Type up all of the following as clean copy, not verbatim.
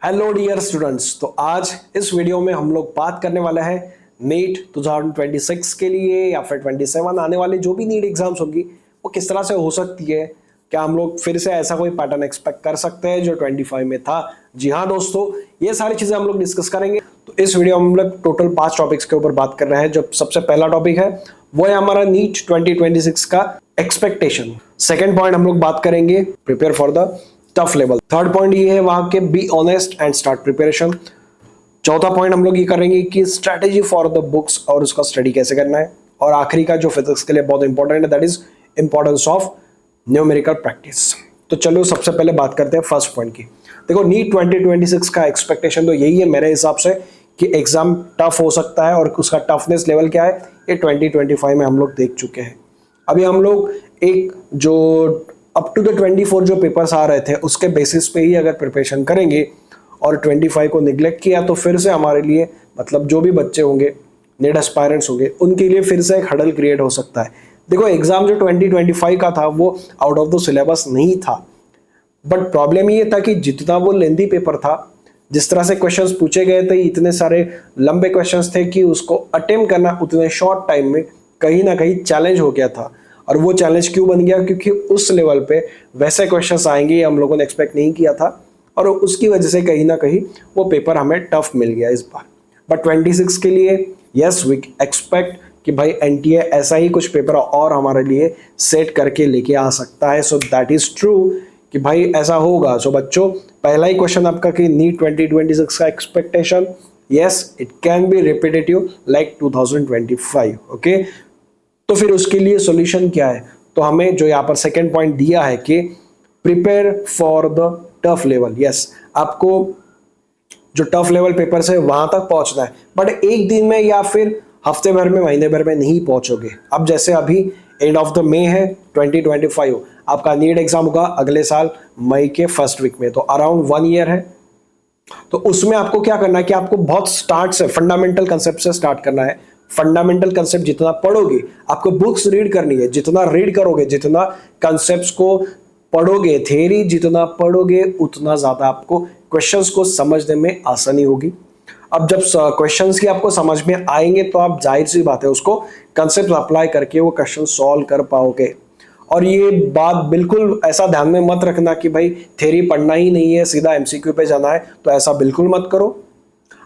Hello dear students. तो आज इस वीडियो में हम लोग बात करने वाला है नीट 2026 के लिए या फिर 27 आने वाले जो भी नीट एग्जाम्स होंगी वो किस तरह से हो सकती है। क्या हम लोग फिर से ऐसा कोई पैटर्न एक्सपेक्ट कर सकते हैं जो 25 में था? जी हाँ दोस्तों, ये सारी चीजें हम लोग डिस्कस करेंगे। तो इस वीडियो में हम लोग टोटल 5 टॉपिक्स के ऊपर बात कर रहे हैं। जो सबसे पहला टॉपिक है वो है हमारा नीट 2026 का एक्सपेक्टेशन। सेकेंड पॉइंट हम लोग बात करेंगे prepare for the tough level. Third point ये है वहां के B honest and start preparation. चौथा पॉइंट हम लोग ये करेंगे कि स्ट्रेटेजी फॉर द बुक्स और उसका स्टडी कैसे करना है। और आखिरी का जो फिजिक्स के लिए बहुत इंपॉर्टेंट है that is importance of numerical practice. तो चलो सबसे पहले बात करते हैं फर्स्ट पॉइंट की। देखो नीट 2026 का एक्सपेक्टेशन तो यही है मेरे हिसाब से कि एग्जाम टफ हो सकता है और उसका टफनेस लेवल क्या है ये 2025 में हम लोग देख चुके हैं। अभी हम लोग एक जो अप टू द 24 जो पेपर्स आ रहे थे उसके बेसिस पे ही अगर प्रिपरेशन करेंगे और 25 को निगलेक्ट किया तो फिर से हमारे लिए मतलब जो भी बच्चे होंगे नीट एस्पायरेंट्स होंगे उनके लिए फिर से एक हडल क्रिएट हो सकता है। देखो एग्जाम जो 2025 का था वो आउट ऑफ द सिलेबस नहीं था, बट प्रॉब्लम ये था कि जितना वो लेंथी पेपर था, जिस तरह से क्वेश्चंस पूछे गए थे, इतने सारे लंबे क्वेश्चंस थे कि उसको अटेम्प्ट करना उतने शॉर्ट टाइम में कहीं ना कहीं चैलेंज हो गया था। और वो चैलेंज क्यों बन गया? क्योंकि उस लेवल पे वैसे क्वेश्चंस आएंगे हम लोगों ने एक्सपेक्ट नहीं किया था और उसकी वजह से कहीं ना कहीं वो पेपर हमें टफ मिल गया इस बार। बट 26 के लिए यस वी एक्सपेक्ट कि भाई एनटीए ऐसा ही कुछ पेपर और हमारे लिए सेट करके लेके आ सकता है। सो दैट इज ट्रू कि भाई ऐसा होगा। सो बच्चों, पहला ही क्वेश्चन आपका कि नीट 2026 का expectation, yes it can be repetitive like 2025। Okay, तो फिर उसके लिए सॉल्यूशन क्या है? तो हमें जो यहाँ पर सेकंड पॉइंट दिया है कि prepare for the tough level. Yes, आपको जो टफ लेवल पेपर्स है वहां तक पहुंचना है, बट एक दिन में या फिर हफ्ते भर में महीने भर में नहीं पहुंचोगे। अब जैसे अभी एंड ऑफ द मई है 2025, आपका नीट एग्जाम होगा अगले साल मई के फर्स्ट वीक में, तो अराउंड 1 ईयर है। तो उसमें आपको क्या करना है कि आपको बहुत स्टार्ट से फंडामेंटल कंसेप्ट से स्टार्ट करना है। फंडामेंटल कंसेप्ट जितना पढ़ोगे, आपको बुक्स रीड करनी है, जितना रीड करोगे, जितना कंसेप्ट्स को पढ़ोगे, थ्योरी जितना पढ़ोगे उतना ज्यादा आपको क्वेश्चंस को समझने में आसानी होगी। अब जब क्वेश्चंस की आपको समझ में आएंगे तो आप जाहिर सी बात है उसको कंसेप्ट अप्लाई करके वो क्वेश्चन सॉल्व कर पाओगे। और ये बात बिल्कुल ऐसा ध्यान में मत रखना कि भाई थ्योरी पढ़ना ही नहीं है, सीधा एमसीक्यू पे जाना है, तो ऐसा बिल्कुल मत करो।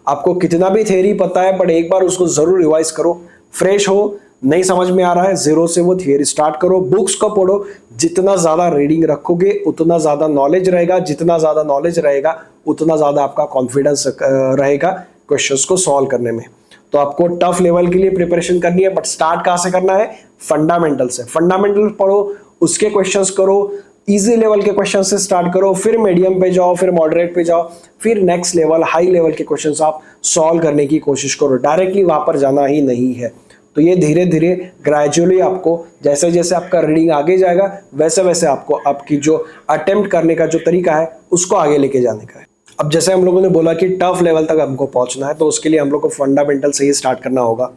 आपको कितना भी थ्योरी पता है बट एक बार उसको जरूर रिवाइज करो। फ्रेश हो, नहीं समझ में आ रहा है, जीरो से वो थ्योरी स्टार्ट करो, बुक्स को पढ़ो। जितना ज्यादा रीडिंग रखोगे उतना ज्यादा नॉलेज रहेगा, जितना ज्यादा नॉलेज रहेगा उतना ज्यादा आपका कॉन्फिडेंस रहेगा क्वेश्चंस को सॉल्व करने में। तो आपको टफ लेवल के लिए प्रिपरेशन करनी है, बट स्टार्ट कहां से करना है? फंडामेंटल से। फंडामेंटल पढ़ो, उसके क्वेश्चंस करो, इजी लेवल के क्वेश्चन से स्टार्ट करो, फिर मीडियम पे जाओ, फिर मॉडरेट पे जाओ, फिर नेक्स्ट लेवल हाई लेवल के क्वेश्चंस आप सॉल्व करने की कोशिश करो। डायरेक्टली वहां पर जाना ही नहीं है। तो ये धीरे धीरे ग्रेजुअली आपको जैसे जैसे आपका रीडिंग आगे जाएगा वैसे वैसे आपको आपकी जो अटेम्प्ट करने का जो तरीका है उसको आगे लेके जाने का है। अब जैसे हम लोगों ने बोला कि टफ लेवल तक हमको पहुंचना है, तो उसके लिए हम लोग को फंडामेंटल से ही स्टार्ट करना होगा।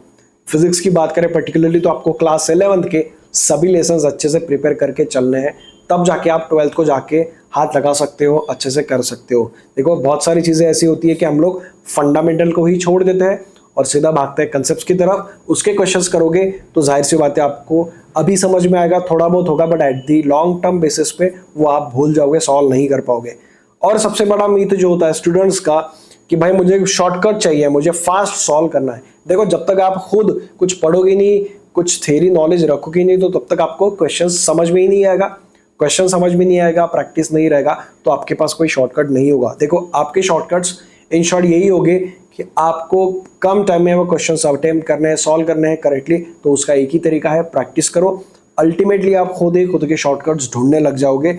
फिजिक्स की बात करें पर्टिकुलरली तो आपको क्लास 11th के सभी लेसन अच्छे से प्रिपेयर करके चलने हैं, तब जाके आप 12th को जाके हाथ लगा सकते हो, अच्छे से कर सकते हो। देखो बहुत सारी चीज़ें ऐसी होती है कि हम लोग फंडामेंटल को ही छोड़ देते हैं और सीधा भागते हैं कंसेप्ट्स की तरफ। उसके क्वेश्चंस करोगे तो जाहिर सी बात है आपको अभी समझ में आएगा, थोड़ा बहुत होगा, but at the long term basis पे वो आप भूल जाओगे, सॉल्व नहीं कर पाओगे। और सबसे बड़ा मीथ जो होता है स्टूडेंट्स का कि भाई मुझे शॉर्टकट चाहिए, मुझे फास्ट सॉल्व करना है। देखो जब तक आप खुद कुछ पढ़ोगे नहीं, कुछ थ्योरी नॉलेज रखोगे नहीं, तो तब तक आपको क्वेश्चन समझ में ही नहीं आएगा। क्वेश्चन समझ में नहीं आएगा, प्रैक्टिस नहीं रहेगा, तो आपके पास कोई शॉर्टकट नहीं होगा। देखो आपके शॉर्टकट्स इन शॉर्ट यही होंगे कि आपको कम टाइम में वो क्वेश्चन अटेम्प्ट करने हैं, सॉल्व करने हैं करेक्टली, तो उसका एक ही तरीका है, प्रैक्टिस करो। अल्टीमेटली आप खुद के शॉर्टकट्स ढूंढने लग जाओगे।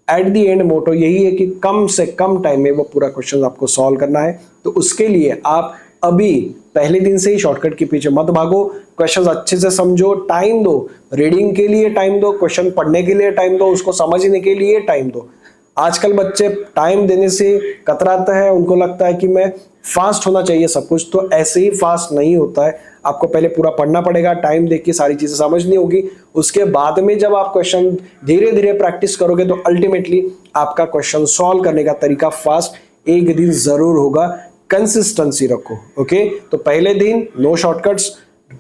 एट दी एंड मोटो यही है कि कम से कम टाइम में वो पूरा क्वेश्चन आपको सॉल्व करना है। तो उसके लिए आप अभी पहले दिन से ही शॉर्टकट के पीछे मत भागो, क्वेश्चंस अच्छे से समझो, टाइम दो, रीडिंग के लिए टाइम दो, क्वेश्चन पढ़ने के लिए टाइम दो, उसको समझने के लिए टाइम दो। आजकल बच्चे टाइम देने से कतराते हैं, उनको लगता है कि मैं फास्ट होना चाहिए सब कुछ, तो ऐसे ही फास्ट नहीं होता है। आपको पहले पूरा पढ़ना पड़ेगा, टाइम देके सारी चीजें समझनी होगी, उसके बाद में जब आप क्वेश्चन धीरे धीरे प्रैक्टिस करोगे तो अल्टीमेटली आपका क्वेश्चन सॉल्व करने का तरीका फास्ट एक दिन जरूर होगा, कंसिस्टेंसी रखो। ओके, तो पहले दिन नो शॉर्टकट्स,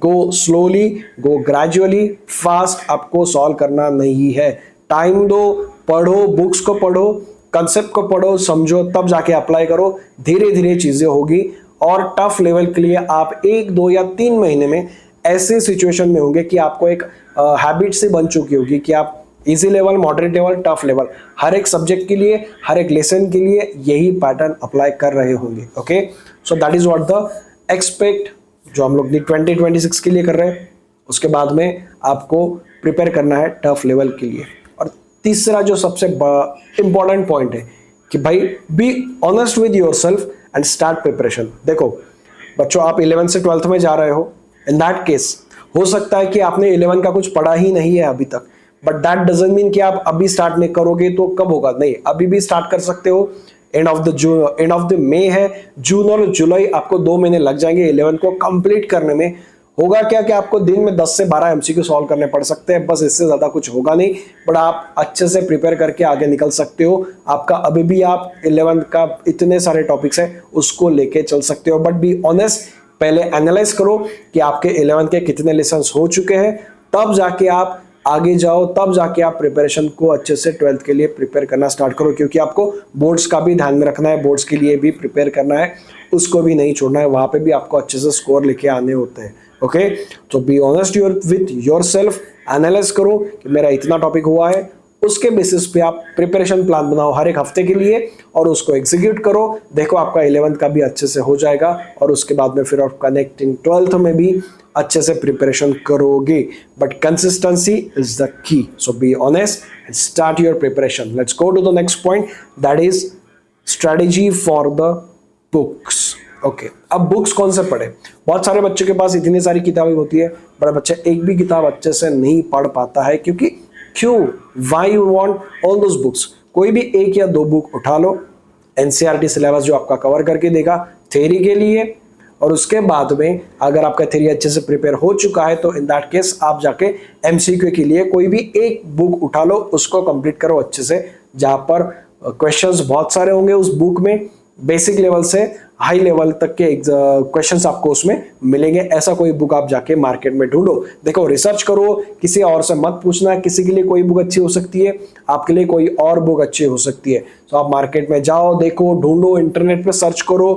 गो स्लोली, गो ग्रेजुअली, फास्ट आपको सॉल्व करना नहीं है। टाइम दो, पढ़ो, बुक्स को पढ़ो, कंसेप्ट को पढ़ो, समझो, तब जाके अप्लाई करो। धीरे धीरे चीजें होगी और टफ लेवल के लिए आप 1, 2 या 3 महीने में ऐसे सिचुएशन में होंगे कि आपको एक हैबिट से बन चुकी होगी कि आप easy level, moderate level, tough level, हर एक सब्जेक्ट के लिए, हर एक लेसन के लिए यही पैटर्न अप्लाई कर रहे होंगे। Okay, so that is what the expect जो हम लोग 2026 के लिए कर रहे हैं। उसके बाद में आपको प्रिपेयर करना है टफ लेवल के लिए। और तीसरा जो सबसे इंपॉर्टेंट पॉइंट है कि भाई be honest with yourself and start preparation. देखो बच्चों, आप 11th से 12th में जा रहे हो, इन दैट केस हो सकता है कि आपने 11 का कुछ पढ़ा ही नहीं है अभी तक, बट दैट डजंट मीन कि आप अभी स्टार्ट नहीं करोगे तो कब होगा, नहीं, अभी भी स्टार्ट कर सकते हो। एंड ऑफ द मई है, जून और जुलाई आपको 2 महीने लग जाएंगे 11 को कंप्लीट करने में। होगा क्या कि आपको दिन में 10 से 12 एमसीक्यू सॉल्व करने पड़ सकते हैं, बस, इससे ज्यादा कुछ होगा नहीं, बट आप अच्छे से प्रिपेयर करके आगे निकल सकते हो। आपका अभी भी आप 11 का इतने सारे टॉपिक्स हैं उसको लेके चल सकते हो, बट बी ऑनेस्ट, पहले एनालाइज करो कि आपके 11 के कितने लेसन्स हो चुके हैं, तब जाके आप आगे जाओ, तब जाके आप प्रिपरेशन को अच्छे से 12th के लिए प्रिपेयर करना स्टार्ट करो, क्योंकि आपको बोर्ड्स का भी ध्यान में रखना है, बोर्ड्स के लिए भी प्रिपेयर करना है, उसको भी नहीं छोड़ना है, वहां पे भी आपको अच्छे से स्कोर लेके आने होते हैं। ओके, तो be honest with yourself, analyse करो कि मेरा इतना टॉपिक हुआ है, उसके बेसिस पे आप प्रिपरेशन प्लान बनाओ हर एक हफ्ते के लिए और उसको एग्जीक्यूट करो। देखो आपका 11th का भी अच्छे से हो जाएगा और उसके बाद में फिर आप कनेक्टिंग 12th में भी अच्छे से प्रिपरेशन करोगे, but consistency is the key. So be honest and start your preparation. Let's go to the next point, that is strategy for the books. Okay, अब बुक्स कौन से पढ़े? बहुत सारे बच्चों के पास इतनी सारी किताबें होती है, बड़ा बच्चा एक भी किताब अच्छे से नहीं पढ़ पाता है, क्योंकि क्यों, why you want all those books? कोई भी 1 या 2 बुक उठा लो, एनसीईआरटी सिलेबस जो आपका कवर करके देगा थ्योरी के लिए, और उसके बाद में अगर आपका थ्योरी अच्छे से प्रिपेयर हो चुका है तो इन दैट केस आप जाके एमसीक्यू के लिए कोई भी एक बुक उठा लो, उसको कंप्लीट करो अच्छे से, जहां पर क्वेश्चंस बहुत सारे होंगे उस बुक में, बेसिक लेवल से हाई लेवल तक के क्वेश्चंस आपको उसमें मिलेंगे। ऐसा कोई बुक आप जाके मार्केट में ढूंढो, देखो, रिसर्च करो, किसी और से मत पूछना, किसी के लिए कोई बुक अच्छी हो सकती है, आपके लिए कोई और बुक अच्छी हो सकती है। तो आप मार्केट में जाओ, देखो, ढूंढो, इंटरनेट पे सर्च करो,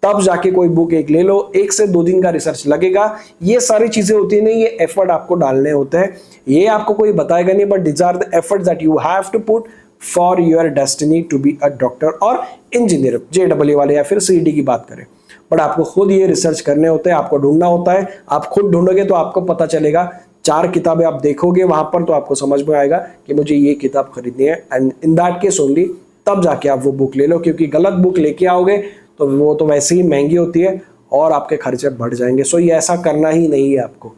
तब जाके कोई बुक एक ले लो। 1 से 2 दिन का रिसर्च लगेगा। ये सारी चीजें होती है नहीं, ये एफर्ट आपको डालने होते हैं, ये आपको कोई बताएगा नहीं, but these are the efforts that you have to put for your destiny to be a doctor और इंजीनियर, जेडब्ल्यू वाले या फिर सीईटी की बात करें। बट आपको खुद ये रिसर्च करने होते हैं, आपको ढूंढना होता है। आप खुद ढूंढोगे तो आपको पता चलेगा, 4 किताबें आप देखोगे वहां पर तो आपको समझ में आएगा कि मुझे ये किताब खरीदनी है, and in that case only तब जाके आप वो बुक ले लो, क्योंकि गलत बुक लेके आओगे तो वो तो वैसे ही महंगी होती है और आपके खर्चे बढ़ जाएंगे। सो ये ऐसा करना ही नहीं है आपको।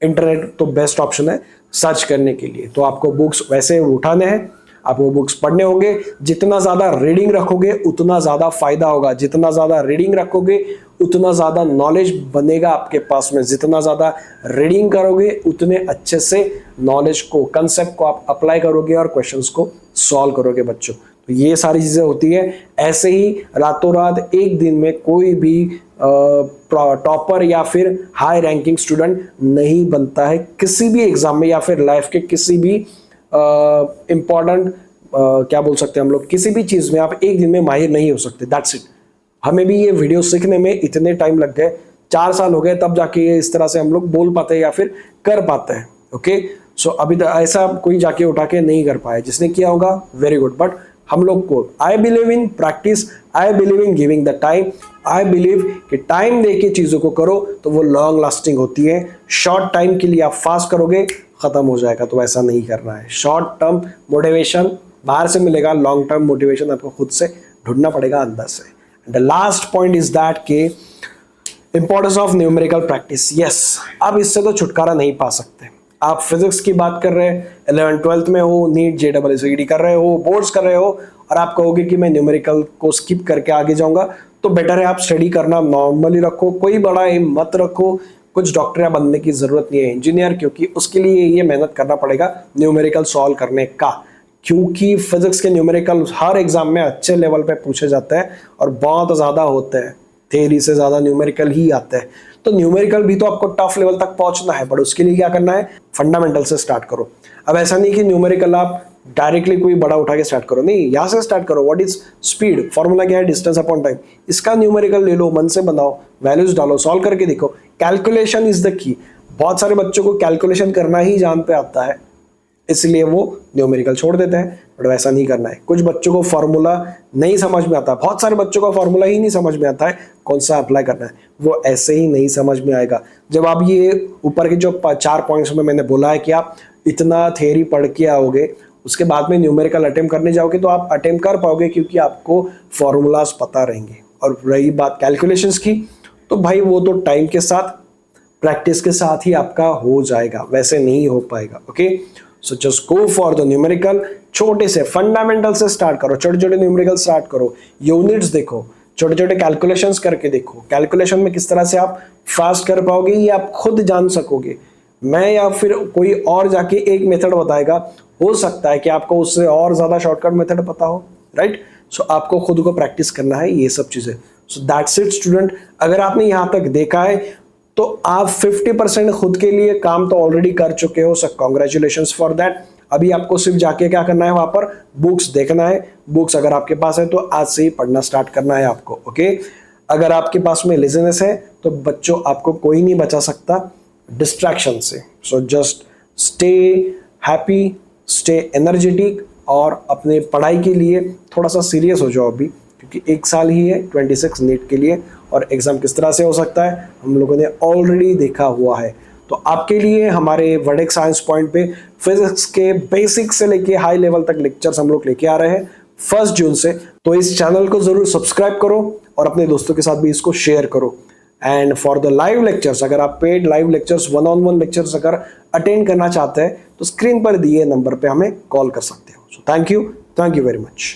इंटरनेट तो बेस्ट ऑप्शन है सर्च करने के लिए। तो आपको बुक्स वैसे उठाने हैं, आपको बुक्स पढ़ने होंगे। जितना ज्यादा रीडिंग रखोगे उतना ज्यादा फायदा होगा, जितना ज्यादा रीडिंग रखोगे उतना ज्यादा नॉलेज बनेगा आपके पास में, जितना ज्यादा रीडिंग करोगे उतने अच्छे से नॉलेज को, कंसेप्ट को आप अप्लाई करोगे और क्वेश्चंस को सॉल्व करोगे बच्चों। तो ये सारी चीजें होती है। ऐसे ही रातों रात एक दिन में कोई भी टॉपर या फिर हाई रैंकिंग स्टूडेंट नहीं बनता है किसी भी एग्जाम में, या फिर लाइफ के किसी भी इंपॉर्टेंट क्या बोल सकते हैं हम लोग, किसी भी चीज में आप एक दिन में माहिर नहीं हो सकते। That's it. हमें भी ये वीडियो सीखने में इतने टाइम लग गए, 4 साल हो गए, तब जाके ये इस तरह से हम लोग बोल पाते हैं या फिर कर पाते हैं। ओके, सो अभी तक ऐसा कोई जाके उठा के नहीं कर पाया, जिसने किया होगा वेरी गुड। बट हम लोग को, I believe in practice, I believe in giving the time, I believe कि टाइम देके चीजों को करो तो वो लॉन्ग लास्टिंग होती है। शॉर्ट टाइम के लिए आप फास्ट करोगे खत्म हो जाएगा, तो ऐसा नहीं करना है। शॉर्ट टर्म मोटिवेशन बाहर से मिलेगा, लॉन्ग टर्म मोटिवेशन आपको खुद से ढूंढना पड़ेगा अंदर से। The last point is that के importance of numerical practice. Yes, अब इससे तो छुटकारा नहीं पा सकते। आप फिजिक्स की बात कर रहे हैं, 11th-12th में हो, नीट JEE कर रहे हो, बोर्ड्स कर रहे हो, और आप कहोगे कि मैं न्यूमेरिकल को स्किप करके आगे जाऊंगा, तो बेटर है आप स्टडी करना नॉर्मली रखो, कोई बड़ा एम मत रखो। कुछ डॉक्टर बनने की जरूरत नहीं है, इंजीनियर, क्योंकि उसके लिए ये मेहनत करना पड़ेगा न्यूमेरिकल सॉल्व करने का। क्योंकि फिजिक्स के न्यूमेरिकल हर एग्जाम में अच्छे लेवल पे पूछे जाते हैं और बहुत ज़्यादा होते हैं, थ्योरी से ज़्यादा न्यूमेरिकल ही आते हैं। तो न्यूमेरिकल भी तो आपको टफ लेवल तक पहुंचना है, बट उसके लिए क्या करना है, फंडामेंटल से स्टार्ट करो। अब ऐसा नहीं कि न्यूमेरिकल आप डायरेक्टली कोई बड़ा उठा के स्टार्ट करो, नहीं, यहाँ से स्टार्ट करो। व्हाट इज स्पीड, फॉर्मूला क्या है, डिस्टेंस अपॉन टाइम, इसका न्यूमेरिकल ले लो, मन से बनाओ, वैल्यूज डालो, सॉल्व करके देखो। कैलकुलेशन इज द की। बहुत सारे बच्चों को कैलकुलेशन करना ही जान पे आता है, इसलिए वो न्यूमेरिकल छोड़ देते हैं, बट वैसा नहीं करना है। कुछ बच्चों को फॉर्मूला नहीं समझ में आता, बहुत सारे बच्चों को फॉर्मूला ही नहीं समझ में आता है कौन सा अप्लाई करना है, वो ऐसे ही नहीं समझ में आएगा। जब आप ये ऊपर के जो 4 पॉइंट्स में मैंने बोला है कि आप इतना थ्योरी पढ़ के आओगे, उसके बाद में न्यूमेरिकल अटेम्प्ट करने जाओगे तो आप अटेम्प्ट कर पाओगे, क्योंकि आपको फॉर्मूलाज पता रहेंगे। और रही बात कैलकुलेशंस की, तो भाई वो तो टाइम के साथ, प्रैक्टिस के साथ ही आपका हो जाएगा, वैसे नहीं हो पाएगा। Okay, so just go for the numerical. छोटे से फंडामेंटल से स्टार्ट करो, छोटे छोटे न्यूमेरिकल स्टार्ट करो, यूनिट्स देखो, छोटे छोटे कैलकुलेशंस करके देखो। कैलकुलेशन में किस तरह से आप फास्ट कर पाओगे ये आप खुद जान सकोगे। मैं या फिर कोई और जाके एक मेथड बताएगा, हो सकता है कि आपको उससे और ज्यादा शॉर्टकट मेथड पता हो, राइट। सो आपको खुद को प्रैक्टिस करना है ये सब चीजें। So that's it student. अगर आपने यहाँ तक देखा है तो आप 50% खुद के लिए काम तो ऑलरेडी कर चुके हो, सो कांग्रेचुलेशंस फॉर दैट। अभी आपको सिर्फ जाके क्या करना है, वहां पर बुक्स देखना है। बुक्स अगर आपके पास है तो आज से ही पढ़ना स्टार्ट करना है आपको। ओके, अगर आपके पास में लेजीनेस है तो बच्चों आपको कोई नहीं बचा सकता डिस्ट्रैक्शन से। So just stay happy, stay energetic, और अपने पढ़ाई के लिए थोड़ा सा सीरियस हो जाओ अभी, क्योंकि 1 साल ही है 26 नीट के लिए, और एग्जाम किस तरह से हो सकता है हम लोगों ने ऑलरेडी देखा हुआ है। तो आपके लिए हमारे वर्डेक्स साइंस पॉइंट पे फिजिक्स के बेसिक से लेके हाई लेवल तक लेक्चर्स हम लोग लेके आ रहे हैं 1 जून से। तो इस चैनल को जरूर सब्सक्राइब करो और अपने दोस्तों के साथ भी इसको शेयर करो। And for the live lectures, अगर आप paid live lectures, 1-on-1 lectures अगर अटेंड करना चाहते हैं तो स्क्रीन पर दिए नंबर पे हमें कॉल कर सकते हो। So thank you very much.